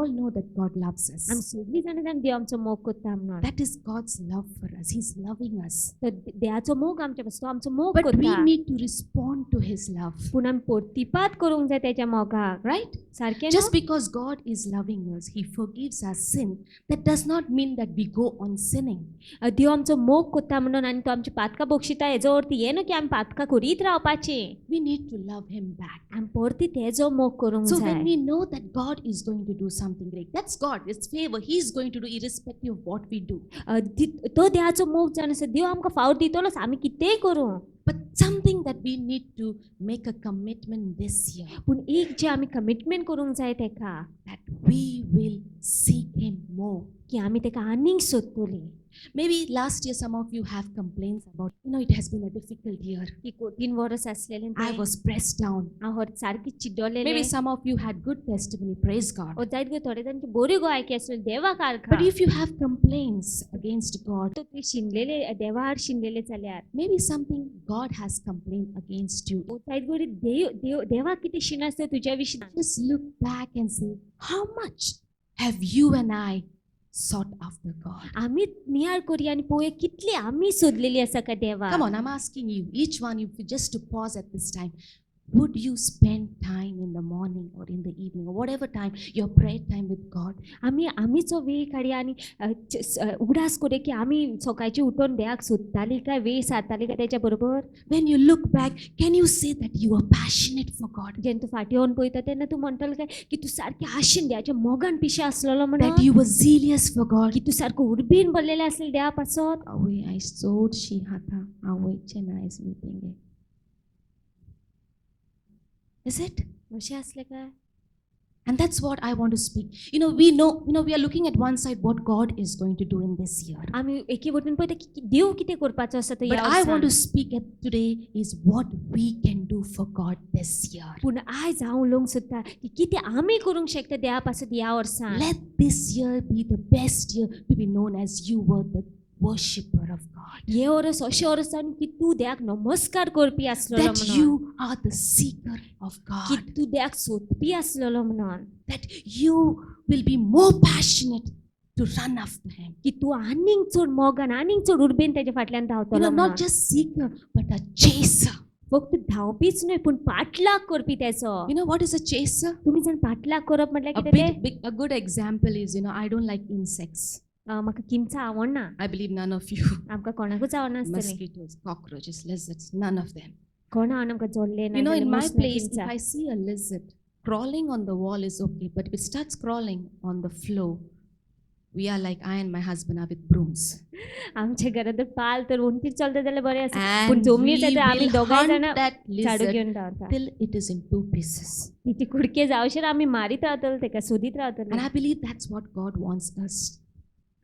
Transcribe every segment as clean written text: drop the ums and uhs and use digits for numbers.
all know that God loves us. आमी सगळीं जाणां जाण देव आमचो मोग करता म्हणून. That is God's love for us. He's loving us. तर देवाचो मोग आमच्या पासून तो आमचो मोग But we करता. need to respond to His love. पूण आमी प्रतिपाद करूंक जाय त्याच्या मोगाक. Right? सारकें Just because God is loving us, He forgives our sin, that does not mean that we go on sinning. देव आमचो मोग करता म्हणून आनी तो आमची पातकां बक्षिता हेजो अर्थ हें न्हू की आमी पातकां करीत रावपाचें. We need to love Him back. आमी परती तेजो मोग करूंक So जाय. when we know that God is going to do something great, that's God, it's favor. He's going to do irrespective of what we do. तो देवाचो मोग जावन आसा देव आमकां फावो दितलोच आमी कितेंय करूं. But something that we need to make a commitment this year, पूण एक जे आमी कमिटमेंट करूंक जाय तेका that we will seek Him more. की आमी तेका आनीक सोदतलीं. Maybe last year some of you have complaints about, it has been a difficult year. की 3 वर्स आसलेलें I was pressed down. हांव सारकी चिड्डलेलें. Maybe some of you had good testimony, praise God. ओ जायत गो थोडे जाणांची बरी गो आयकी आसलेली देवाक आर्खा. But if you have complaints against God, तो ती शिनलेले देवार शिनलेले जाल्यार maybe something God has complained against you. ओ जायत गो देवाक कितें शिन आसता तुज्या विशीं. Just look back and say, how much have you and I sought after God? आमी नियाळ करया आनी पळोवया कितली आमी सोदलेली आसा काय देवा. Come on, I'm asking you, each one, if you just to pause at this time, would you spend time in the morning or in the evening or whatever time, your prayer time with God? आमीचो वेळ काडया आनी उगडास करया की आमी सकाळची उठोन देवाक सोदताली काय वेळ सारताली काय तेच्या बरोबर. When you look back, can you say that you are passionate for God? जेन्ना तूं फाटी येवन पळयता तेन्ना तूं म्हणटलो काय की तूं सारकें आशेन देवाच्या मोगान पिशे आसलेलो म्हणून. That you were zealous for God? की तूं सारको उर्बीन भरलेले आसलेले देवा पासत. Away I sowed she hatha, away chena is meeting. Is it? अशें आसलें काय. And that's what I want to speak. We know, we are looking at one side what God is going to do in this year. आमी एके वटेन पळयता की देव कितें करपाचो आसा तो But ह्या I want to वर्सान. speak at today is what we can do for God this year. पूण आयज हांव उलोवंक सोदता की कितें आमी करूंक शकता देवा पासत ह्या वर्सान. Let this year be the best year to be known as you were the worshipper of God. हे वर्स अशें वर्स जावन की तूं देवाक नमस्कार करपी आसलेलो That म्हणून. you are the seeker of की God. तूं देवाक सोदपी आसलेलो म्हणून. That you will be more passionate to run after Him. की तूं आनीक चड मोगान आनीक चड उर्बेन तेच्या फाटल्यान धांवतलो Not just seeker, but a chaser. फक्त धांवपीच न्हय पूण पाठलाग करपी तेचो. What is a chaser? तुमी जाण पाठलाग करप म्हटल्यार A कितें तें. a good example is, I don't like insects. म्हाका किमचां आवडना. I believe none of you. आमकां कोणाकूच आवडना आसतलें. Mosquitoes, cockroaches, lizards, none of them. कोणा आमकां जोडले ना. In my place, if I see a lizard crawling on the wall is okay, but if it starts crawling on the floor, we are like I and my husband are with brooms. आमच्या घरात जर पाल तर उंटीर चलता जाल्यार बरें आसा. And पूण जमनीर we जाता आमी will दोगांय hunt जाणां that झाडू lizard घेवन धांवता. till it is in 2 pieces. तिची कुडके जावशेर आमी मारीत रावतले तेका सोदीत And रावतले. I believe that's what God wants us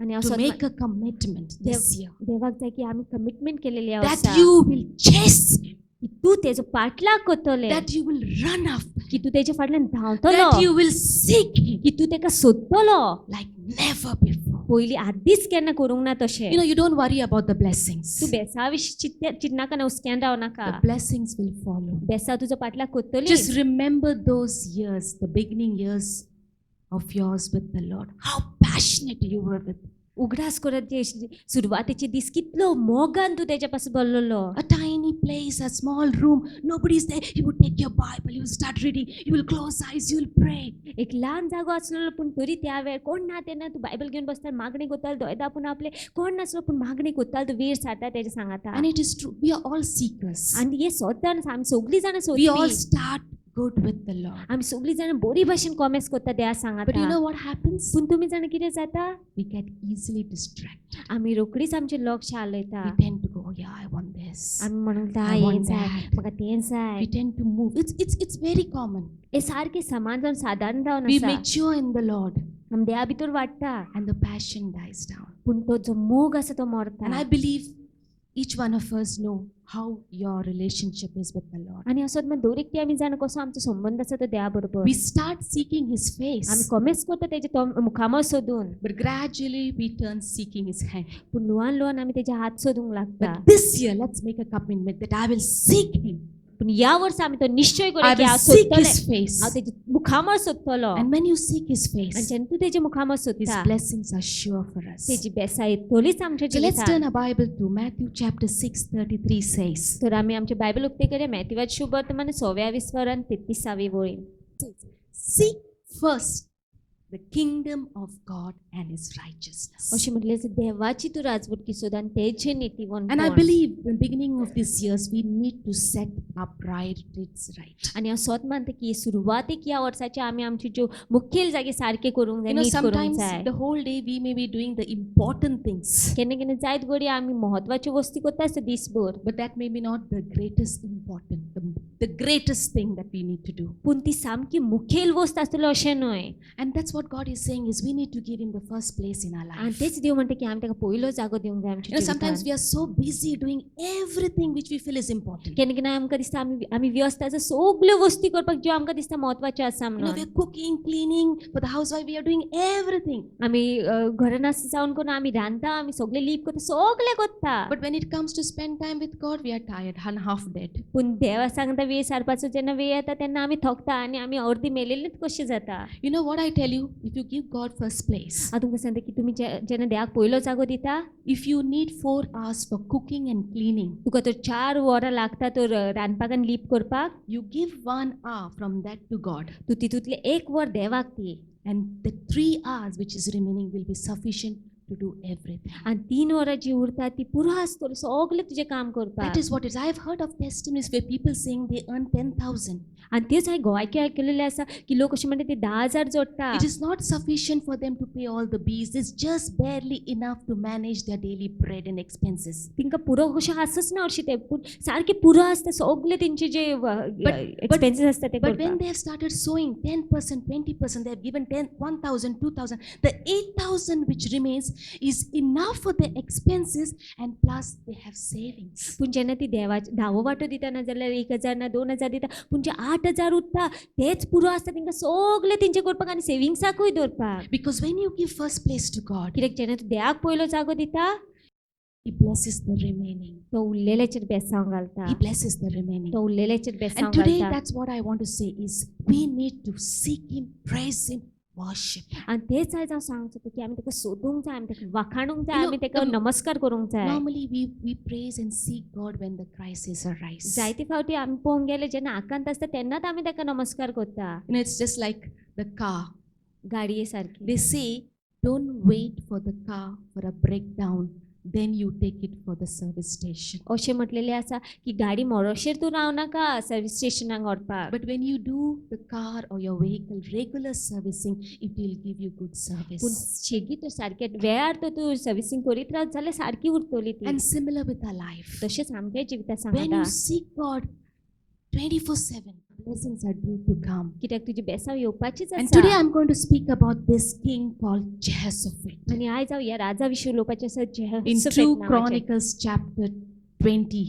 आनी हांव to सोदता make a commitment this year. देवाक जाय की आमी कमिटमेंट केलेली That आसा you will chase Him. की तूं तेजो पाठलाग करतले. That you will run after Him. की तूं तेच्या फाटल्यान धांवतलो. That you will seek Him की तूं तेका सोदतलो. like never before. पयलीं आदीच केन्ना करूंक ना तशें. You don't worry about the blessings. तूं बेसा विशीं चिंतनाका ना हुस्क्यान राव नाका. The blessings will follow. बेसा तुजो पाठलाग करतली. Just remember those years, the beginning years of yours with the Lord. How passionate you were with Him. उगडास करत जे सुरवातेचे दीस कितलो मोगान तूं तेच्या पासून भरलेलो. A tiny place, a small room, nobody's there. You would take your Bible, you will start reading, you will close eyes, you will pray. एक ल्हान जागो आसलेलो पूण तरी त्या वेळ कोण ना तेन्ना तूं बायबल घेवन बसता मागणी करतालो दोळे धांपून आपले कोण नासलो पूण मागणी करतालो तूं वेळ सारता तेजे सांगाता. And it is true. We are all seekers. आनी हे सोदता आमी सगळीं जाणां We all सोदपी. start good with the Lord. आमी सगळीं जाणां बरी भाशेन कॉमेस करता देवा But you सांगाता. know what happens? पूण तुमी जाणां कितें जाता We get easily distracted. आमी रोखडीच आमचें लक्ष हालयता. We tend to go, yeah, I want this. आमी म्हणटा I हें want जाय that. म्हाका तें जाय. We tend to move. It's very common. हे सारकें समान जावन सादारण जावन We आसा. mature in the Lord आमी देवा भितर वाडटा and the passion dies down. पूण तो जो मोग आसा तो मरता. And I believe each one of us know how your relationship is with the Lord. आनी असोच मागीर दर एकटी आमी जाणा कसो आमचो संबंध आसा तो देवा बरोबर. We start seeking His आमी face, कॉमेस करता तेजे मुखामळ सोदून but gradually we turn seeking His hand. पूण ल्हान ल्हान आमी तेजे हात सोदूंक लागता. But this year, let's make a commitment that I will seek Him पूण ह्या वर्सा आमी तो निश्चय I करूया की will हांव seek सोदतलें His face. हांव तेजे मुखामळ सोदतलो And when you seek His आनी face, जेन्ना तूं तेजे मुखामळ His सोदता blessings are sure for us. तेजी बेसाय येतलीच आमच्या So let's turn जिवितांत our Bible to Matthew chapter 6:33 says, तर आमी आमचे बायबल उक्ते करूया मॅथ्यूवाचें शुभ वर्तमान 6व्या विस्वरण 33वी वळीन Seek first the kingdom of God and His righteousness. अशें म्हटलें जाल्यार देवाची तूं राजवटकी सोद आनी तेजे नीतिवन And I believe in the beginning of this years, we need to set our priorities right. आनी हांव स्वत मानता की सुरवातेक ह्या वर्साचे आमी आमच्यो ज्यो मुखेल जागे सारके करूंक जाय You know, नीट करूंक sometimes जाय the whole day we may be doing the important things, केन्ना केन्ना जायत घडये आमी म्हत्वाच्यो वस्ती करता आसता दिसभर but that may be not the greatest the greatest thing that we need to do. पूण ती सामकी मुखेल वस्त आसतलो अशें न्हय And that's what God is saying is we need to give Him the first place in our आनी life. तेच देव म्हणटा की आमी ताका पयलो जागो दिवंक जाय You आमच्या know, sometimes जिवितांत we are so busy doing everything which we feel is important. केन्ना केन्ना आमकां दिसता आमी व्यस्त आसा सगल्यो वस्ती करपाक ज्यो आमकां दिसता म्हत्वाच्यो आसा You know, म्हणून we are cooking, cleaning for the housewife, we are doing everything. आमी घरान आसा जावन करून आमी रांदता आमी सगळे लीप करता सगळे करता But when it comes to spend time with God, we are tired and half dead. पूण देवा सांगता वेळ सारपाचो जेन्ना वेळ येता तेन्ना आमी थकता आनी आमी अर्दी मेलेलीच कशी जाता You know what I tell you? If you give God first place, हांव तुमकां सांगता की तुमी जेन्ना देवाक पयलो जागो दिता if you need 4 hours for cooking and cleaning, तुका तर 4 वरां लागता तर रांदपाक आनी लीप करपाक you give 1 hour from that to God. तूं तितूंतले 1 वर देवाक दी And the 3 hours which is remaining will be sufficient to do everything. आनी 3 वरां जी उरता ती पुरो आसतलो सगळें तुजें काम That करपाक is what it is. I have heard of testimonies where people saying they earn 10,000. आनी तेच हांवें आयकलेलें आसा की लोक अशें म्हणटा ते 10,000 जोडटा It is not sufficient for them to pay all the bills. It's just barely enough to manage their daily bread and expenses. तिंका पुरो कशें आसच ना हरशीं ते पूण सारकें पुरो आसता सगळे तेंचे जे एक्सपेन्सीस आसता ते But when करपाक they have started sowing 10%, 20%, they have given 1,000, 2,000. The 8,000 which remains is enough for their expenses and plus they have savings. पूण जेन्ना ती देवाचे 10वो वांटो दिता ना जाल्यार 1,000 ना 2,000 दिता पूण जे 8,000 उरता तेच पुरो आसता तेंकां सगळें तेंचे करपाक आनी सेविंग्साकूय दवरपाक Because when you give first place to God, कित्याक जेन्ना तूं देवाक पयलो जागो दिता He blesses the remaining. तो उरलेल्याचेर बेसांव घालता He blesses the remaining. तो उरलेल्याचेर बेसांव And today, घालता that's what I want to say is we need to seek Him, praise Him, worship Him. आनी तेच आयज हांव सांगता की आमी ताका सोदूंक जाय आमी ताका वाखाणूंक जाय You know, आमी ताका नमस्कार करूंक जाय Normally, we praise and seek God when the crisis arises. जायते फावटी आमी पळोवंक गेले जेन्ना आकांत आसता तेन्नाच आमी ताका नमस्कार करता You know, it's just like the car. गाडये सारकी They say, don't wait for the car for a breakdown, then you take it for the service station. अशें म्हटलेलें आसा की गाडी मोडोशेर तूं रावनाका सर्वीस स्टेशनाक व्हरपाक But when you do the car or your vehicle regular servicing, it will give you good पूण service. शेगी तर सारकें वेळार तर तूं सर्विसींग करीत रावत जाल्यार सारकी उरतली ती And similar with our life. तशेंच आमच्या जिवितांत When सांगता you seek God 24/7, blessings are due to come. कित्याक तुजी बेसांव येवपाचीच And today आसा I'm going to speak about this king called Jehoshaphat. आनी आयज हांव ह्या राजा विशीं उलोवपाचें आसा In जेहोशफात 2 नांवाचें. Chronicles chapter 20,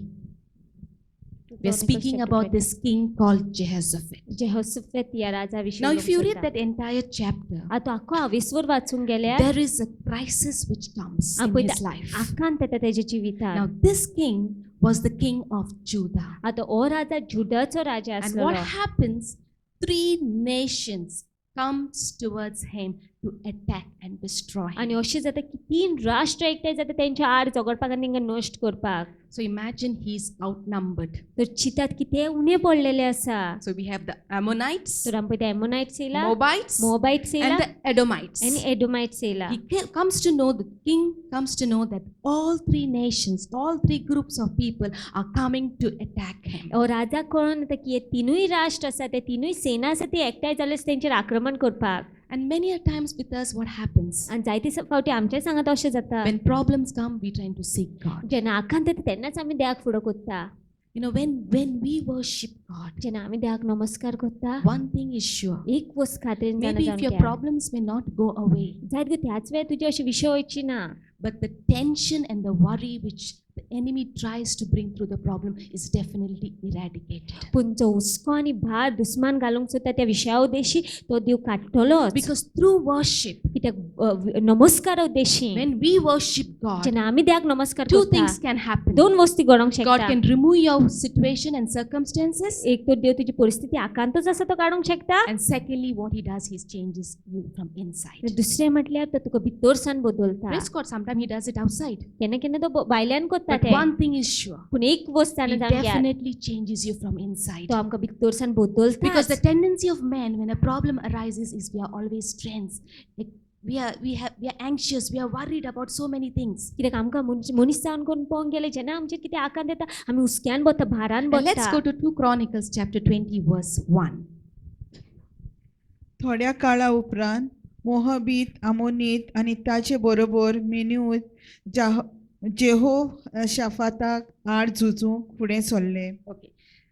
we are speaking about this king called Jehoshaphat. जेहोशफात ह्या राजा विशीं Now, if you read उलोवपाचें that entire chapter, आसा. आतां आख्खो हांवेसवर वाचूंक गेल्यार there is a crisis which comes in आपण his life. आकांत येता तेज्या जिवितांत Now, this king was the king of Judah. आतां हो राजा जुदाचो राजा And what आसलो happens? 3 nations comes towards him to attack and destroy him. आनी अशें जाता की 3 राष्ट्र एकठांय जाता तेंच्या आड झगडपाक आनी तांकां नश्ट करपाक So imagine he's outnumbered. तर चितात की ते उणे पडलेले आसा So we have the Ammonites, तर आमी पळय एमोनाइट्स येयला Moabites, मोबाइट्स येयला and the Edomites. आनी एडोमाइट्स येयला Comes to know, the king comes to know that all 3 nations, all 3 groups of people are coming to attack him. हो राजाक कळोन येता की हे 3 राष्ट्र आसा ते 3 सेना आसा ती एकठांय जाल्यार तेंचेर आक्रमण करपाक And many a times with us what happens? आनी जायते फावटी आमच्या सांगात अशें जाता When problems come, we trying to seek God. जेन्ना आकांत येता तेन्नाच आमी देवाक फुडो कोत्ता You know, when we worship God, जेन्ना आमी देवाक नमस्कार करता one thing is sure. एक वस्त खात्रीन Maybe if your problems may not go away, जायत गो त्याच वेळ तुजे अशे विशय वयची ना but the tension and the worry which the enemy tries to bring through the problem is definitely eradicated. पूण जो हुस्को आनी भार दुस्मान घालूंक सोदता त्या विशया उद्देशी तो देव काडटलोच Because through worship, कित्याक नमस्कार उद्देशी when we worship God, जेन्ना आमी देवाक नमस्कार two करता things can happen. दोन वस्ती घडोंक God शकता can remove your situation and circumstances. एक तर देव तुजी परिस्थिती आकांतच आसा तो काडूंक शकता And secondly, what he does, he changes you from inside. दुसरें म्हटल्यार तो तुका भितरसान बदलता Praise God, sometimes he does it outside. केन्ना केन्ना तो भायल्यान करता But ते one thing is sure, पूण एक वस्त जाणा he जावन घेयात definitely changes you from inside. तो आमकां भितरसान बदलता Because the tendency of man when a problem arises is we are always tense. Like we are anxious, we are worried about so many things. कित्याक आमकां मनीस जावन कोण पळोवंक गेले जेन्ना आमचेर कितें आकांत येता आमी हुस्क्यान बसता भारान Now let's बसता go to 2 Chronicles chapter 20 verse 1. थोड्या काळा उपरांत मोहबीत आमोनीत आनी ताचे बरोबर मेन्यूत जेहो शाफाताक आड झुजूंक फुडें सरले. Okay.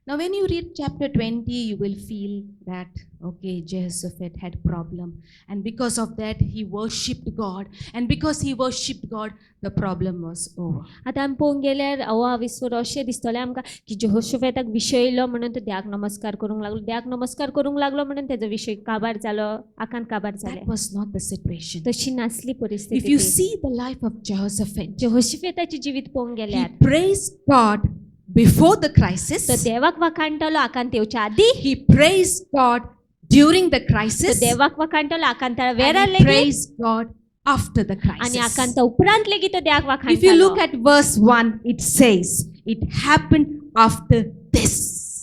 Now when you read chapter 20, you will feel that, okay, Jehoshaphat had problem. And because of that, he worshipped God. And because he worshipped God, the problem was over. आतां आमी पळोवंक गेल्यार अवा विस्वर अशें दिसतलें आमकां की जेहोशोफेताक विशय येयलो म्हणून तो देवाक नमस्कार करूंक लागलो देवाक नमस्कार करूंक लागलो म्हणून तेजो विशय काबार जालो आकांत काबार जालें That was not the situation. तशी नासली If परिस्थिती you see the life of Jehoshaphat, जेहोशोफेताची जिवीत पळोवंक he गेल्यार praised God before the तो crisis. देवाक वाखाणटलो आकांत येवच्या आदी He praised God during the तो crisis. देवाक वाखाणटलो आकांताळा And वेळार he लेगीत praised God after the आनी crisis. आकांत उपरांत लेगीत तो देवाक If you look वाखाणटलो at verse 1, it says, it happened after this.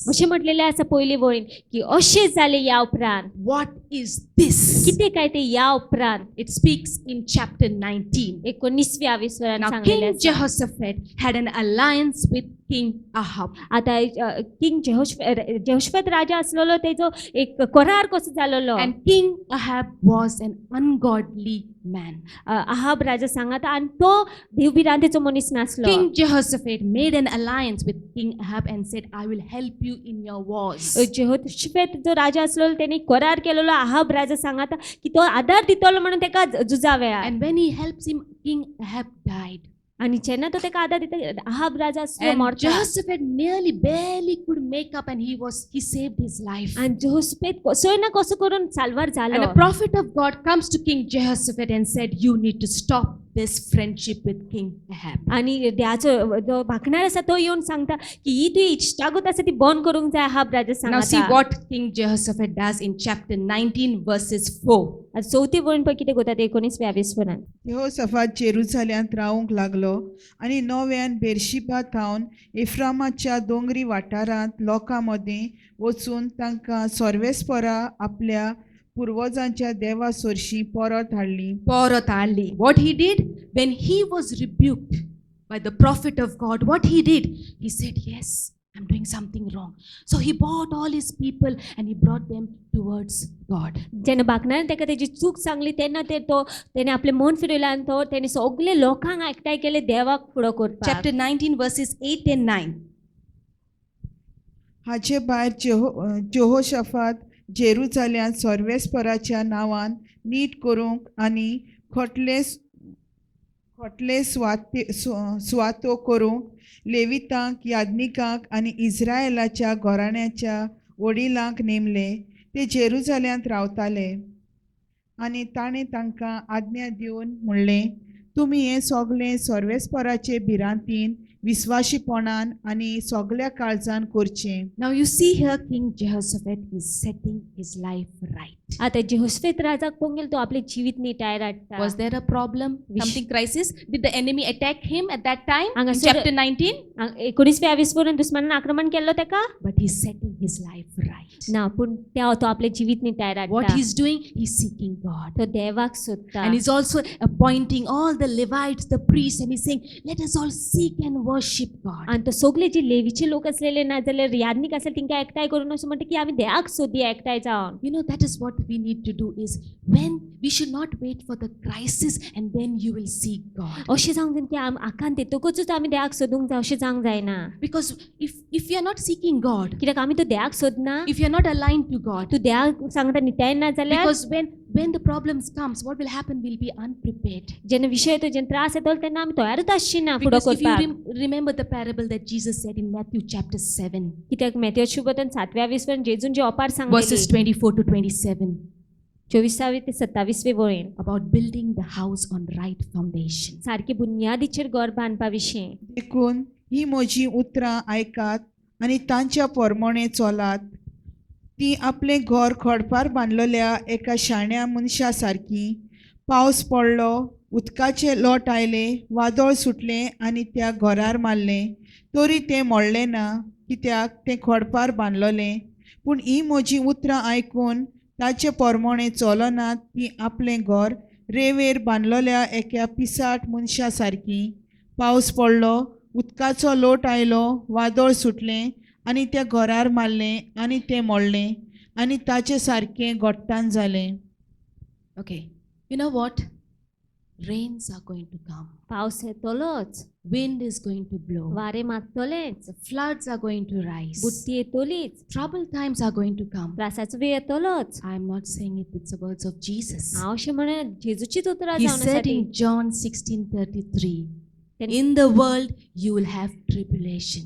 अशें म्हटलेलें आसा पयली वळीन की अशें जालें या उपरांत What is this? कितें काय ते या उपरांत It speaks in chapter 19. 19व्या विस्वरान Now, सांगलेलें King आसा Jehoshaphat had an alliance with King Ahab. आतां किंग जेहोशफत राजा आसलेलो तेजो एक करार कसो जालोलो And King Ahab was an ungodly man. Ahab राजा सांगाता आनी तो देवबिरांतेचो मनीस नासलो King Jehoshaphat made an alliance with King Ahab and said, I will help you in your wars. जेहोशफेत जो राजा आसलेलो तेणी करार केलेलो आहाब राजा सांगाता की तो आदार दितलो म्हणून तेका झुजा वेळार And when he helps him, King Ahab died. आनी जेन्ना तो तेका आदार दिता आहाब राजा असलो And मरता Jehoshaphat nearly barely could make up and he saved his life. आनी जेहोशफेत कसोय ना कसो करून साल्वार And जालो a prophet of God comes to King Jehoshaphat and said, you need to stop this friendship with King Ahab. आनी देवाचो जो भाकणार आसा तो येवन सांगता की ही तुजी इश्टागत आसा ती बंद करूंक जाय आहाब राजा Now see सांगता what King Jehoshaphat does in chapter 19 verses 4. आनी चवथी वळीन पळय कितें करता ते 19व्या विस्वरान जेहोशाफात जेरुसाल्यांत रावूंक लागलो आनी नव्यान बेर्शिबा थावन एफ्रामाच्या दोंगरी वाठारांत लोकां मदीं वचून तांकां सर्वेस्परा आपल्या पुर्वजांच्या देवा सोरशीं परत हाडली. Poratali. What he did when he was rebuked by the prophet of God, what he did, he said, yes, I'm doing something wrong. So he brought all his people and he brought them towards God. जेन्ना भाकणारान तेका तेजी चूक सांगली तेन्ना तेणे आपलें मन फिरयलें आनी तो तेणे सगळे लोकांक एकठांय केले देवाक फुडो करपाक Chapter 19 verses 8 and 9. हाचे भायर जेहोशाफात जेरुसाल्यांत सर्वेस्पराच्या नांवान नीट करूंक आनी खोटले सुवातो करूंक लेवितांक याज्ञिकांक आनी इस्रायेलाच्या घराण्याच्या वडिलांक नेमले. ते जेरुसाल्यांत रावताले आनी ताणें तांकां आज्ञा दिवन म्हणलें, तुमी हें सगळें सर्वेस्पराचे भिरांतीन विस्वाशीपणान आनी सगळ्या काळजान करचें. Now you see here King Jehoshaphat is setting his life right. आतां जेहोशफेत राजाक पळोवंक गेलो तो आपलें जिवीत निटायर हाडटा Was there a problem? Something crisis? Did the enemy attack him at that time? Anga In sir- chapter 19? 19व्या विस्वरान दुस्मानान आक्रमण केल्लो तेका But he's setting his life right. ना पूण तो आपलें जिवीत निटायर What हाडटा he's doing, he's seeking God. तो देवाक सोदता And he's also appointing all the Levites, the priests, and he's saying, let us all seek and worship God. आनी तो सगळे जे लेवीचे लोक असलेले ना जाल्यार याज्ञिक आसले तिंका एकठांय करून अशें म्हणटा की आमी देवाक सोदया एकठांय जावन You know, that is what we need to do is when we should not wait for the crisis and then you will seek God. अशें जावंक जाय की आकांत येतकूच आमी देवाक सोदूंक जाय अशें जावंक जायना Because if you are not seeking God, कित्याक आमी तो देवाक सोदना if you are not aligned to God, तूं देवाक सांगता निटाय ना जाल्यार because when the problems comes, what will happen? We'll be unprepared. जेन्ना विशय येतो जेन्ना त्रास येतलो तेन्ना आमी तयारूच आसची ना फुडो Because if you करपाक remember the parable that Jesus said in Matthew chapter 7, कित्याक मॅथ्यू शुभोधन 7व्या विस्वान जेजून जे ओपार verses सांगलेली 24 to 27, 24वी ते 27वे वळेन about building the house on right foundation. सारकी बुनयादीचेर घर बांदपा विशीं देखून ही म्हजी उतरां आयकात आनी तांच्या पोरमोणे चोलात. ती आपलें घर खोडपार बांदलेल्या एका शाण्या मनशा सारकी. पावस पडलो, उदकाचे लोट आयले, वादळ सुटलें आनी त्या घरार मारलें. तरी तें मोडलें ना, कित्याक तें खोडपार बांदलोलें. पूण ही म्हजी उतरां आयकून ताचे पोरमोणे चोलनात ती आपलें घर रेंवेर बांदलेल्या एका पिसाट मनशा सारकी. पावस पडलो, उदकाचो लोट आयलो, वादळ सुटलें आनी त्या घरार मारलें आनी तें मोडलें आनी ताचे सारकें गोठ्ठान जालें. Okay, you know what? Rains are going to come. पावस येतलोच, Wind is going to blow. वारे मारतलेच, The floods are going to rise. बुट्टी येतलीच, Troubled times are going to come. त्रासाचो वेळ येतलोच. I am not saying it with the words of Jesus. हांव अशें म्हणत जेजूचीच उतरां He जावन said आसा in ती. John 16:33, Then- in the world you will have tribulation.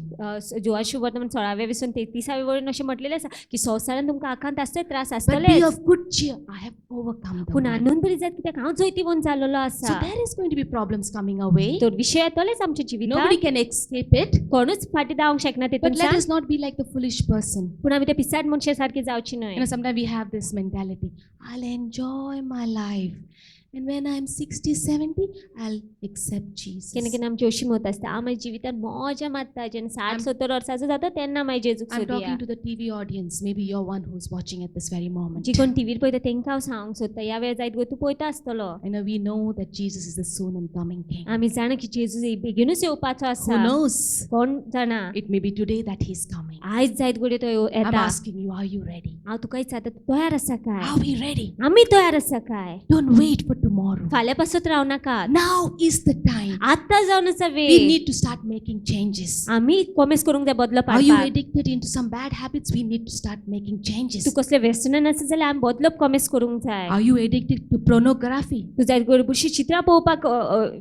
जोआ शुभवर्तमान 16व्या विसून 33व्या वळेन अशें म्हटलेलें आसा की संवसारान तुमकां आखांत आसतले त्रास But आसतले be of good cheer. I have overcome the पूण world. आनंद बरी जात कित्याक हांव जैतिवंत जाल्लो So आसा. there is going to be problems coming our way. तर विशय येतलेच आमच्या Nobody जिवितांत can escape it. कोणूच फाटी जावंक शकना But let तेतून us not be like the foolish person. पूण आमी त्या पिसाट मनशा सारकी जावची न्हय. Sometimes we have this mentality. I'll enjoy my life. And when I'm 60, 70, I'll accept Jesus. केन्ना केन्ना आमची अशी मत आसता हांव म्हाज्या जिवितांत मजा मारता जेन्ना 60-70 वर्साचो जाता तेन्ना मागीर जेजूक I'm सोदया. talking to the TV audience. Maybe you're one who's watching at this very moment. जी कोण टीव्हीर पळयता तेंकां हांव सांगूंक सोदता ह्या वेळ जायत गो तूं पळयता आसतलो. I know we know that Jesus is the soon and coming King. आमी जाणा की जेजू बेगीनूच येवपाचो Who आसा. knows? कोण जाणा It may be today that He's coming. आयज जायत घडये तो I'm येता. asking you, are you ready? हांव तुका विचारता तूं तयार आसा काय? Are we ready? आमी तयार आसा काय? Don't wait for tomorrow. फाल्यां पासून राव नाका. Now is the time. आत्तां जावन आसा We वेळ. need to start making changes. आमी कॉमेस करूंक जाय बदलो Are you पाडपाक. addicted into some bad habits? We need to start making changes. तूं कसले व्यसनान आसा जाल्यार आमी बदलप कॉमेस करूंक जाय. Are you addicted to pornography? तूं जायत बुरशी चित्रां पळोवपाक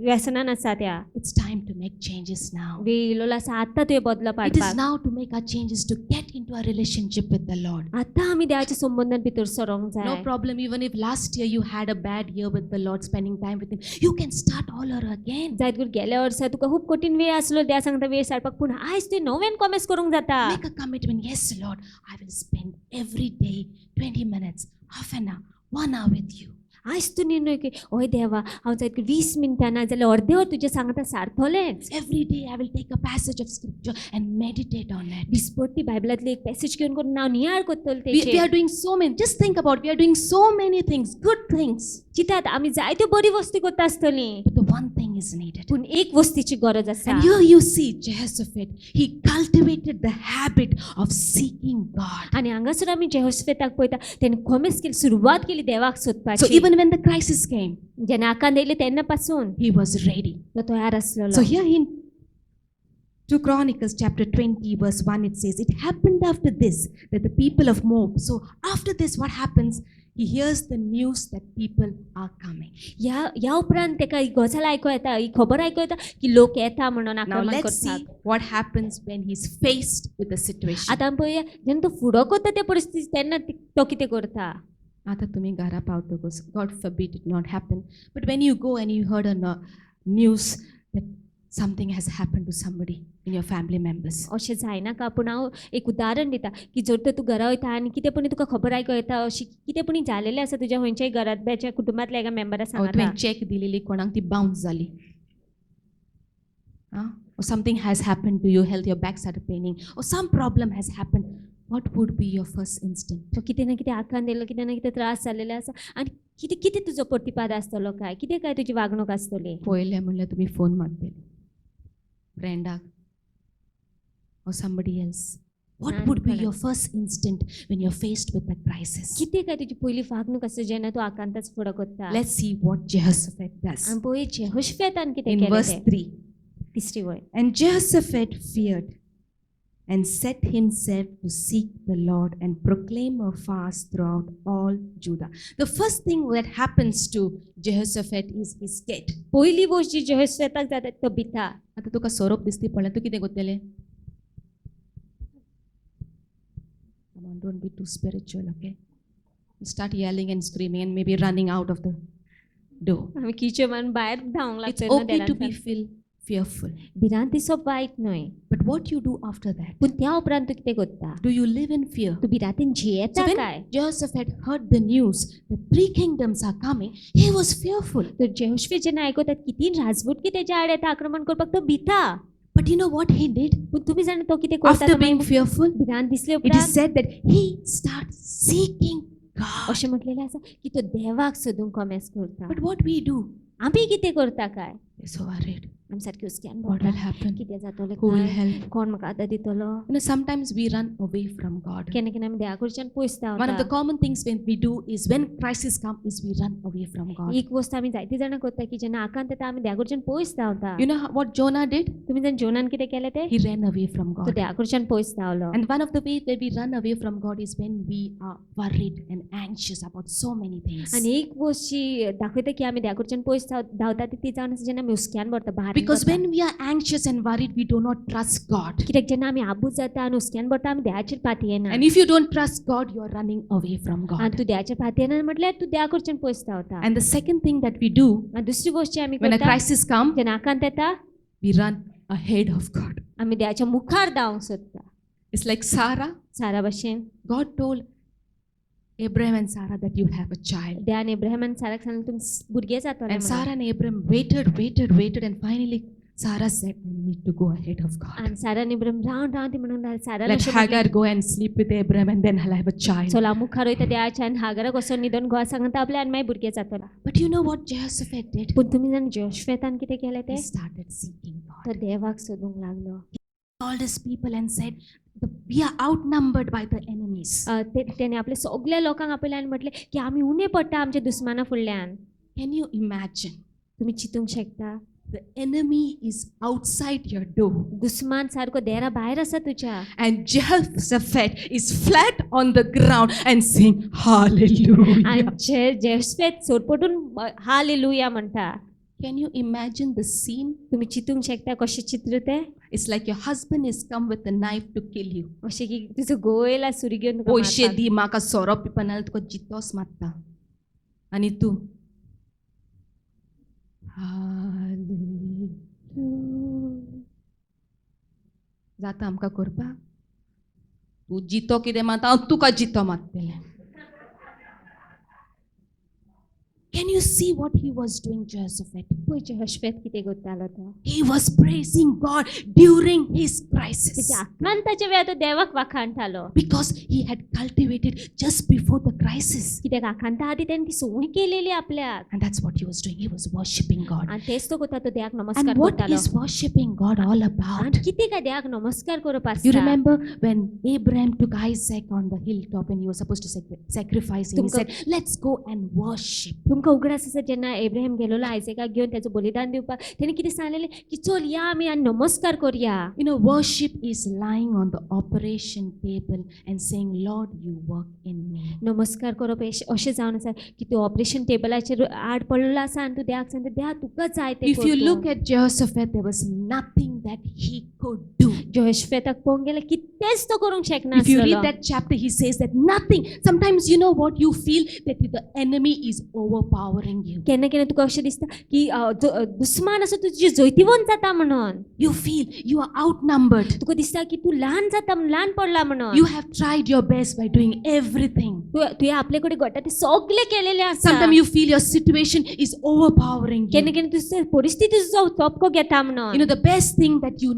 व्यसनान आसा त्या. It's time to make changes now. वेळ इल्लो आसा आत्तां तुवें बदलो It is पाडपाक. now to make our changes to get into a relationship with the Lord. आत्तां आमी देवाच्या संबंधान भितर सरोंक No जाय. problem, even if last year you had a bad year with the Lord, spending time with Him, you can start all over again. जायत करून गेल्या वर्सा तुका खूब कठीण वेळ आसलो देवा सांगता वेळ सारपाक पूण आयज तुवें नवें कॉमेस करूंक जाता. Make a commitment. Yes, Lord, I will spend every day 20 minutes, half an hour, 1 hour with you. आयज तूं निर्णय की हय देवा हांव जायत 20 मिनटां ना जाल्यार अर्दे वर तुजें सांगता सारतलेंच. Every day I will take a passage of scripture and meditate on it. दिसपट्टी बायबलांतली एक पॅसेज घेवन करून हांव नियाळ करतलें We तेचेर. are doing so many, just think about, we are doing so many things, good things. चिंतात आमी जायत्यो बरी वस्ती करता आसतलीं But the one thing is needed. पूण एक वस्तीची गरज आसा. And here you see Jehoshaphat, he cultivated the habit of seeking God. आनी हांगासर आमी जेहोशफेताक पळयता तेणें कॉमेस केली सुरवात केली देवाक So सोदपाची. even when the crisis came, जेन्ना आकांत येयली तेन्ना पासून he was ready. तो तयार आसलेलो. So here in 2 Chronicles chapter 20 verse 1 it says, it happened after this that the people of Moab. So after this what happens? He hears the news that people are coming. ह्या उपरांत तेका ही गजाल आयको येता ही खबर आयको येता की लोक येता म्हणून Now आक्रमण let's see करतात. what happens when he's faced with the situation. आतां आमी पळोवया जेन्ना तो फुडो करता त्या परिस्थितीत तेन्ना तो कितें करता. आता तुम्ही घरा पावतकच, God forbid it not happen. But when you go and you heard a news that something has happened to somebody in your family members. अशें जायनाका पूण हांव एक उदाहरण दिता की जर तर तूं घरा वयता आनी कितें पूण तुका खबर आयको येता अशी कितें पूण जालेलें आसा तुज्या खंयच्याय घरांतल्याच्या कुटुंबांतल्या एका मेंबरा सांगाता. तुवें चॅक दिलेली कोणाक ती बाउन्स जाली. Or something has happened to you, health, your back started paining, or some problem has happened. What would be your first instinct? तो कितें ना कितें आकांत येयलो कितें ना कितें त्रास जालेले आसा आनी कितें कितें तुजो प्रतिपाद आसतलो काय कितें काय तुजी वागणूक आसतली. पळयलें म्हणल्यार तुमी फोन मारतले फ्रेंडाक or somebody else. What would be your first instinct when you're faced with that crisis? कितें काय तुजी पयली वागणूक आसता जेन्ना तूं आकांताच फुडो करता. Let's see what Jehoshaphat does. आनी पळय जेहोशफेतान कितें In केलें verse तें. 3. तिसरी वळ. And Jehoshaphat feared and set himself to seek the Lord and proclaim a fast throughout all Judah. The first thing that happens to Jehoshaphat is he's scared. पहिली गोष्ट जी जेहोश्वेताक जाता तो भिता. आता तुका सोरोप दिसती पळय तू कितें करतलें? Come on, don't be too spiritual, okay? You start yelling and screaming and maybe running out of the door. आम्ही किचन बाहेर धावंक It's लागतो okay to be feel fearful. भिरांत दिसप वाईट न्हय, But what you do after that? पूण त्या उपरांत तूं कितें करता? Do you live in fear? तूं भिरांतीन So जियेता when काय? Jehoshaphat heard the news that 3 kingdoms are coming, he was fearful. तर जेहोश्वे जेन्ना आयकतात की 3 राजवट की तेच्या आड येता आक्रमण करपाक तो भिता. But you know what he did? पूण तुम्ही जाणा तो कितें करता? After being fearful, भिरांत दिसले it is उपरांत said that he starts seeking God. अशें म्हटलेलें आसा की तो देवाक सोदूंक कमेस करता. But what we do? आमी कितें करता काय? We're so worried. आमी सारकी हुस्क्यान What will भरता. happen? कितें जातलें Who will काय? help? कोण म्हाका आदार दितलो? You know, sometimes we run away from God. केन्ना केन्ना आमी देवा कडच्यान पयस One of the धांवता. common things when we do is when crisis comes is we run away from God. एक गोष्ट आमी जायतीं जाणां करता की जेन्ना आकांत येता आमी देवा कडच्यान पयस धांवता. You know what Jonah did? तुमी जाण जोनान कितें केलें तें? He ran away from तो God. देवा कडच्यान पयस धांवलो. And one of the ways that we run away from God is when we are worried and anxious about so many things. आनी एक गोष्ट जी दाखयता की आमी देवा कडच्यान पयस धांवता ती जावन आसा जेन्ना आमी हुस्क्यान भरता भार. Because when we are anxious and worried, we do not trust God. कित्याक जेन्ना आमी आबूज जाता आनी हुस्क्यान भरता आमी देवाचेर फाटी येना. And if you don't trust God, you are running away from आनी God. तूं देवाचेर फाटी येना म्हटल्यार तूं देवा कडच्यान पयस धांवता. And the second thing that we do आनी दुसरी गोष्ट जी आमी when a करता crisis comes, जेन्ना आकांत येता we run ahead of God. आमी देवाच्या मुखार धांवंक सोदता. It's like Sarah. सारा भशेन God told Abraham and Sarah that you have a child. देवान इब्राहिमान साराक सांगलें तुमी भुरगे जातले And Sarah and Abraham waited, and finally Sarah said, "We need to go ahead of God. आनी सारान इब्राहिम रावन ती म्हणून सारा Let Hagar go and sleep with Abraham, and then I'll have a child." चला मुखार वयता देवाच्या आनी हागराक वचोन न्हिदोन घोवा सांगता आपल्या आनी मागीर भुरगे जातला. But you know what Jehoshaphat did? पूण तुमी जाण जोश्वेतान कितें केलें He तें? started seeking God. तो देवाक सोदूंक लागलो. Called his people and said, "We are outnumbered by the enemies." तेणे आपल्या सगळ्या लोकांक आपयले आनी म्हटलें की आमी उणे पडटा आमच्या दुस्माना फुडल्यान. Can you imagine? तुमी चिंतूंक शकता The enemy is outside your door, दुस्मान सारको देरा भायर आसा तुज्या. and Jehoshaphat is flat on the ground and saying, "Hallelujah." आनी जेश्वेत सोरपटून हालेलुया म्हणटा. Can you imagine the scene? तुमी चिंतूंक शकता कशें चित्र तें? It's like your husband is come with a knife to kill you. अशें की तुजो गोयला सुरी घेवन तुका पयशे मारपाक. दी म्हाका सोरो पिवपा नाल्यार तुका जितोस मारता. आनी तूं जाता आमकां करपाक? तूं जितो कितें मारता हांव तुका जितो मारतलें. Can you see what he was doing, Jehoshaphat? पळय जेहोश्वेत कितें करतालो तो. He was praising God during his crisis तेच्या आकांताच्या वेळार तो देवाक वाखाणटालो. because he had cultivated just before the crisis. कित्याक आकांता आदी तेणें ती संवय केलेली आपल्याक. And that's what he was doing. He was worshipping God. आनी तेच तो करता तो देवाक नमस्कार And what करतालो. is worshipping God all about? आनी कितें काय देवाक नमस्कार करप You आसता. remember when Abraham took Isaac on the hilltop and he was supposed to sacrifice him. He said, "Let's go and worship." तुमकां उगडास आसा जेन्ना एब्राहिम गेलोलो आयजेकाक घेवन तेजो बलिदान दिवपाक तेणें कितें सांगलेलें की चल या आमी आनी नमस्कार करया. You know, worship is lying on the operation table and saying, "Lord, you work in me." नमस्कार करप अशें जावन आसा की तूं ऑपरेशन टेबलाचेर आड पडलेलो आसा आनी तूं देवाक सांगता देवा तुका जाय तें If you look at Jehoshaphat, there was nothing that he could do. जेहोश्वेताक पळोवंक गेल्यार कितेंच तो करूंक शकना If you आसलेलो. read that chapter, he says that nothing. Sometimes you know what you feel that the enemy is overpowering you. केन्ना केन्ना तुका अशें दिसता की दुस्मान आसा तुजी जैतिवंत जाता म्हणून. You feel you are outnumbered. तुका दिसता की तूं ल्हान जाता ल्हान पडला म्हणून. You have tried your best by doing everything. तुवें आपले कडेन घडटा ते सगळे केलेले आसा. Sometimes you feel your situation is overpowering केन्ना you. केन्ना तुजी परिस्थिती तुजो चपको घेता You म्हणून. know, the best thing that you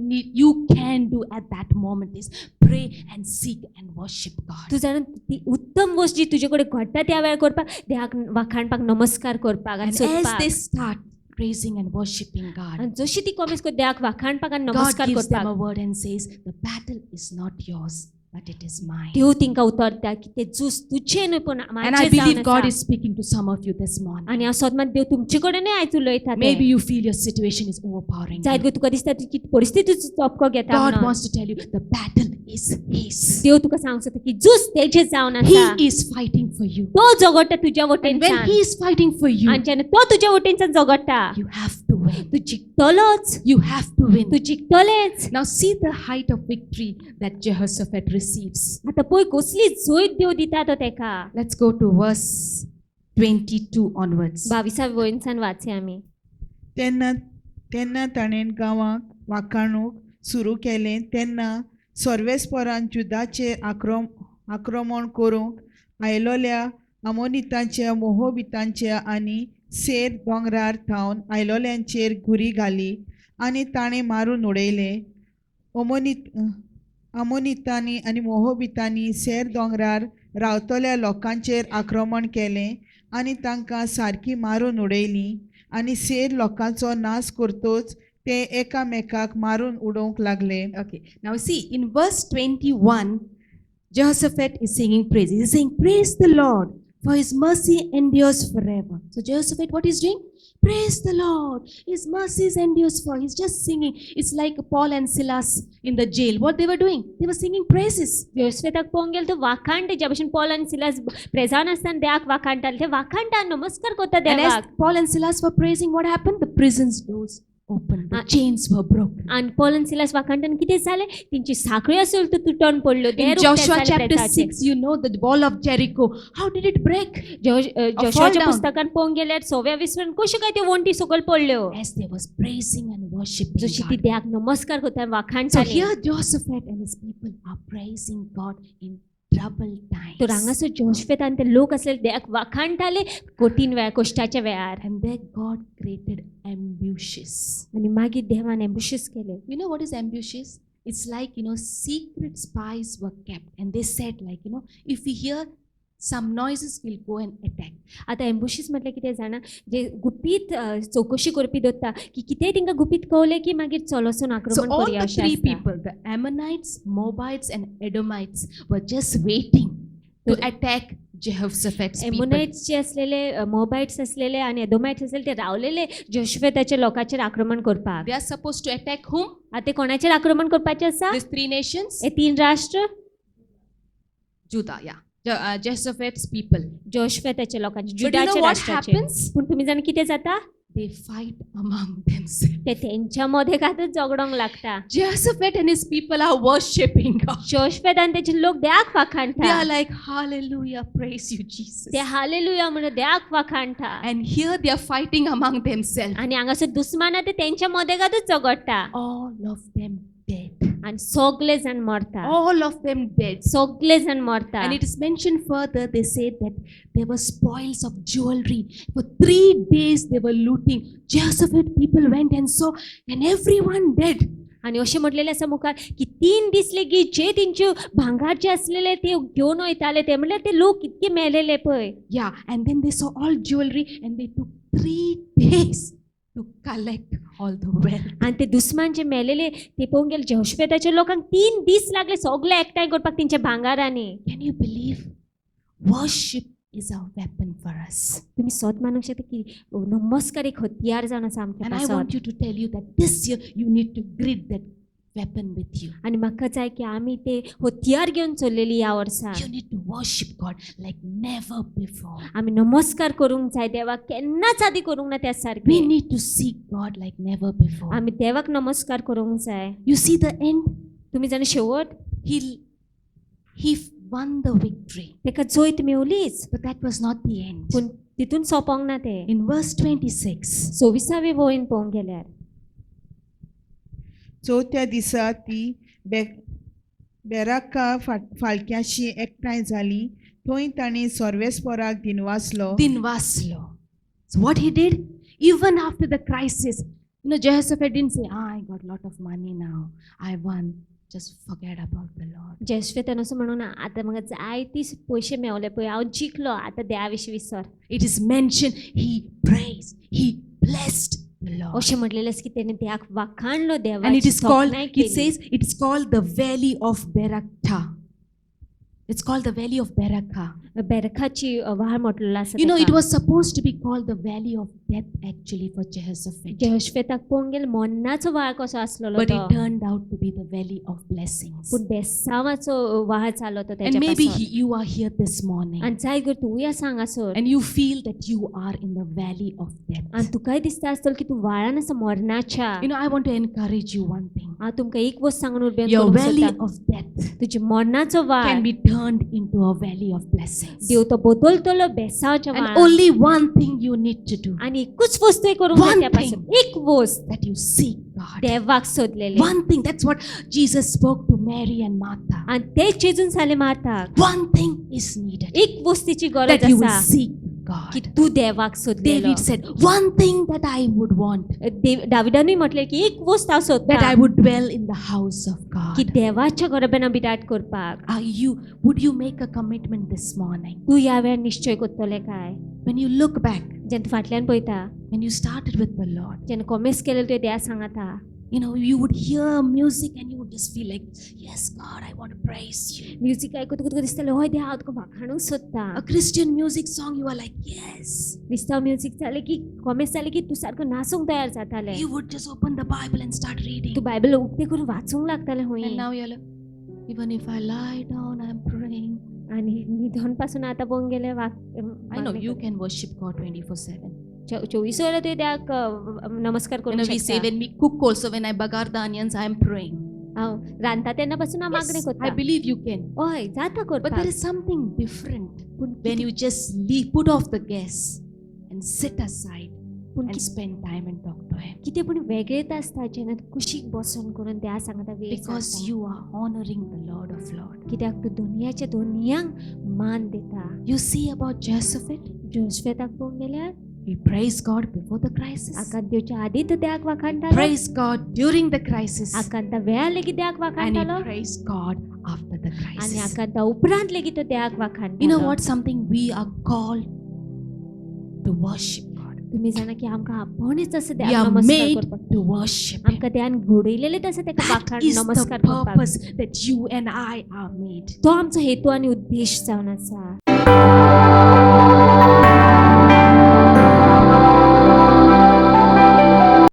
can do at that moment is pray and seek and worship God. तूं जाणा ती उत्तम गोष्ट जी तुजे कडेन घडटा त्या वेळार करपाक देवाक वाखाणपाक नमस्कार करपाक आनी And as सोदपाक. they start praising and worshiping God, आनी जशी ती कमेस कर देवाक वाखाणपाक आनी God नमस्कार gives them a करपाक. word and says, "The battle is not yours. but it is mine. देव तिंकां उतर दिता की ते झूज तुझें न्हय पूण And I म्हाजें believe जावन God आसा. is speaking to some of you this morning. आनी हांव सोदमान देव तुमचे कडेनूय आयज उलयता ते. Maybe you feel your situation is overpowering जायत you. गो तुका दिसता की परिस्थिती चपको घेता God म्हणून. wants to tell you the battle is His. देव तुका सांगूंक सोदता की झूज तेजें जावन He आसा. is fighting for you. तो झगडटा तुज्या And when वटेनच्यान. He is fighting for you, आनी जेन्ना तो तुज्या वटेनच्यान झगडटा, you have to win. तूं जिखतलोच. You have to win. तूं जिखतलेच. Now see the height of victory that Jehoshaphat receives. आतां पळय कसली जैत देव दिता तो तेका. Let's go to verse 22 onwards. 22व्या वयनसान वाचया आमी. तेन्ना तेन्ना ताणें गांवांक वाखाणूक सुरू केलें तेन्ना सर्वेस्परान जुदाचेर आक्रमण करूंक आयलोल्या आमोनितांच्या मोहोबितांच्या आनी सेर दोंगरार थावन आयलोल्यांचेर घुरी घाली आनी ताणें मारून उडयले. आमोनितांनी आनी मोहोबितांनी सेर दोंगरार रावतल्या लोकांचेर आक्रमण केलें आनी तांकां सारकी मारून उडयलीं आनी सेर लोकांचो नाश करतोच ते एकामेकाक मारून उडोवंक लागले. Okay, now see in verse 21, Jehoshaphat is singing praises. He's saying, praise the Lord, for His mercy endures forever. So Jehoshaphat, what he's doing? Praise the Lord, His mercies endures forever. He's just singing. It's like Paul and Silas in the jail. What they were doing? They were singing praises. योसेफाक पळोवंक गेल्यार तो वाखाणटा ज्या भशेन Paul आनी Silas प्रेजान आसतना देवाक वाखाणटाले ते वाखाणटा नमस्कार करता And as देवाक. Paul and Silas were praising, what happened? The prison's doors opened. The chains were broken. आनी पॉल आनी सिलास वाखाणटान कितें जालें तेंची साखळी आसल्यो त्यो तुटोन पडल्यो. In देर Joshua उक्ते जाले chapter प्रेजाचे. 6, you know the wall of Jericho. How did it break? जोशुआच्या down. पुस्तकान पळोवंक गेल्यार 6व्या विसरान कश्यो काय त्यो वण्टी सकयल पडल्यो. As they was praising and worshiping जशी ती God. देवाक नमस्कार करता So वाखाणटाली. here Jehoshaphat and his people are praising God in troubled times. तो हांगासर जोशफेत आनी ते लोक आसले देवाक वाखाणटाले कठीण वेळार कश्टाच्या वेळार. And there God created ambushes. आनी मागीर देवान एम्बुशीस केले. You know what is ambushes? It's like, secret spies were kept. And they said if we hear some noises, we'll go and attack. आतां एम्बुशीस म्हटल्यार कितें जाणा जे गुपीत चौकशी करपी दवरता की कितेंय तांकां गुपीत कळलें की मागीर चलोसून So आक्रमण all करया the अशें three आसता. people, the Ammonites, Moabites and Edomites were just waiting to attack Jehoshaphat's people. एमोनाइट्स जे असलेले मोबाइट्स असलेले आणि एडोमाइट्स असलेले ते रावलेले जोशुएताच्या लोकांचेर आक्रमण करपाक. They are supposed to attack whom? आता ते कोणाचेर आक्रमण करपाचे आसा? These three nations? हे 3 राष्ट्र Judah, yeah. Jehoshaphat's people. जोशुएताच्या लोकांचे But you know जुदाच्या what राष्ट्राचे. happens? पण तुम्ही जाण कितें जाता? They fight among themselves. ते त्यांच्या मध्ये कातच झगडोंक लागता. Jehoshaphat and his people are worshipping God. जोशुएत आणि त्याचे लोक देवाक They are वाखाणता. like, hallelujah, praise you, Jesus. ते हालेलुया म्हणून देवाक वाखाणता. And here they are fighting among themselves. आणि हांगासर दुस्माना ते त्यांच्या मध्ये कातच झगडटा. All of them dead. आणि सगळे जण मरता. All of them dead. सगळे जण मरता. And it is mentioned further, they said that there were spoils of jewelry. For 3 days they were looting. Jehoshaphat people went and saw, and everyone dead. आणि अशें म्हटलेलें आसा मुखार की 3 दीस लेगीत जे तेंचे भांगार जे आसलेले ते घेवन वयताले ते म्हणल्यार ते लोक इतके मेलेले पळय. Yeah, and then they saw all jewelry and they took 3 days to collect all the wealth. आणि ते दुस्मान जे मेलेले ते पळोवंक गेले जोशुएताच्या लोकांक 3 दीस लागले सगळे एकठांय करपाक तेंच्या भांगारांनी. Can you believe? Worship is a weapon for us. तुम्ही स्वत मानूंक शकता की नमस्कार एक हत्यार जावन आसा आमच्या And I पासत. want you to tell you that this year you need to grid that weapon with you. आणि म्हाका जाय की आमी ते हत्यार घेवन चल्लेली ह्या वर्सा. You need to worship God like never before. आमी नमस्कार करूंक जाय देवाक केन्नाच आदी करूंक ना त्या We सारखे. need to seek God like never before. आमी देवाक नमस्कार करूंक जाय. You see the end? तुम्ही जाण शेवट He won the victory. तेका जैत मेवलीच. But that was not the end. पूण तितून सोंपोंक ना ते. In verse 26, 26वे वळीन पळोवंक गेल्यार चवथ्या दिसा ती बेराका फाळक्याशी एकठांय जाली. थंय ताणीं सर्वेस्पराक दिनवासलो. Dinvaslo. So what he did, even after the crisis, Jehoshaphat didn't say, I got a lot of money now. I won. Just forget about the Lord. जोशुएतान असं म्हणून आता म्हाका जाय ती पयशे मेवले पळय हांव जिखलो आता देवा विशीं विसर. It is mentioned, he praised, he blessed the Lord. अशें म्हटलेलें आसा की तेणें देवाक वाखाणलो And it देवाची is called, तोखणाय it केली. says, it is called the valley of Berakta. It's called the Valley of Berakah. बेरखाची व्हाळ म्हटलेलो आसा You know, it तेका. was supposed to be called the Valley of Death actually for Jehoshaphat. जेहोशफेताक पळोवंक गेल्यार मरणाचो व्हाळ कसो आसलेलो But तो. it turned out to be the Valley of Blessings. पूण बेसांवाचो व्हाळ चाललो तो And maybe तेच्या you are here this morning आणि जाय जर तूं या सांगासर and you feel that you are in the Valley of Death. आणि तुकाय दिसता आसतलो की तू व्हाळान आसा मरणाच्या. You know, I want to encourage you one thing. हांव तुमकां एक वस्त सांगून उर्बेन Your करूंक Valley सोदता. of Death तुजी मरणाचो व्हाळ can be turned into a Valley of Blessings. देव तो बदलतलो बेसांवच्या And व्हाळान. only one thing you need to do, आणि एकूच वस्त करूंक One जाय त्या पासून. एक वस्त that you seek God. देवाक सोदलेले. One thing, that's what Jesus spoke to Mary and Martha. आणि ते चिजून जाले मारतात. One thing is needed, एक वस्तीची गरज that you will आसा seek की God. तू देवाक सोदलेलो. David said, one thing that I would want, दाविदानूय म्हटले की एक वस्त हांव that सोदता I would dwell in the house of की God. देवाच्या घराबेन बिराट करपाक. Would you make a commitment this morning? तू ह्या वेळार निश्चय करतले काय? When you look back, जेन्ना तूं फाटल्यान पळयता, when you started with the Lord, जेन्ना कॉमेस केलेलो तुवें देवा सांगता, you know, you would hear music and you would just feel like, yes, God, I want to praise you. Music आयकून तुका दिसतलें हय देवा हांव तुका वाखाणूंक सोदता. A Christian music song, you are like, yes. क्रिस्तांव म्युजीक जालें की कॉमेस जालें की तूं सारको नाचूंक तयार जातालें. You would just open the Bible and start reading. तूं बायबल उक्तें करून वाचूंक लागतालें And हूंय. now you're like, even if I lie down, I'm praying. आनी न्हिदोन पासून आतां पळोवंक गेल्यार I know you can worship God 24/7. 24 वरां तुवें देवाक नमस्कार You know, करूंक we say शकता. when we cook also, when I bagar the onions, I'm praying. हांव रांदता तेन्ना पासून हांव मागणी Yes, I करता. believe you can. हय जाता But there करपाक. is something different पूण when you just put off the gas and sit aside पूण and spend time and talk to Him. कितें पूण वेगळेच आसता जेन्ना तूं कुशीक बसून करून देवा सांगता वेळ Because सारता. you are honoring the Lord of Lords. कित्याक तूं दुनियाच्या दोनयांक मान दिता. You see about Jehoshaphat? जोशफेताक पळोवंक गेल्यार He praised God before the crisis. आकांत देवच्या आदीं तो देवाक वाखाणटालो. Praised God during the crisis. आकांत वेळार लेगीत देवाक And he वाखाणटालो. praised God after the आनी crisis. आकांत उपरांत लेगीत तो देवाक You know वाखाणटालो. what? Something we are called to worship God. तुम्ही जाणा की आमकां आपणच असं We देवाक are नमस्कार made करपाक. to worship Him. आमकां देवान घडयलेलें आसा तेका That वाखाण is नमस्कार the करपाक. purpose that you and I are made. तो आमचो हेतू आनी उद्देश जावन आसा.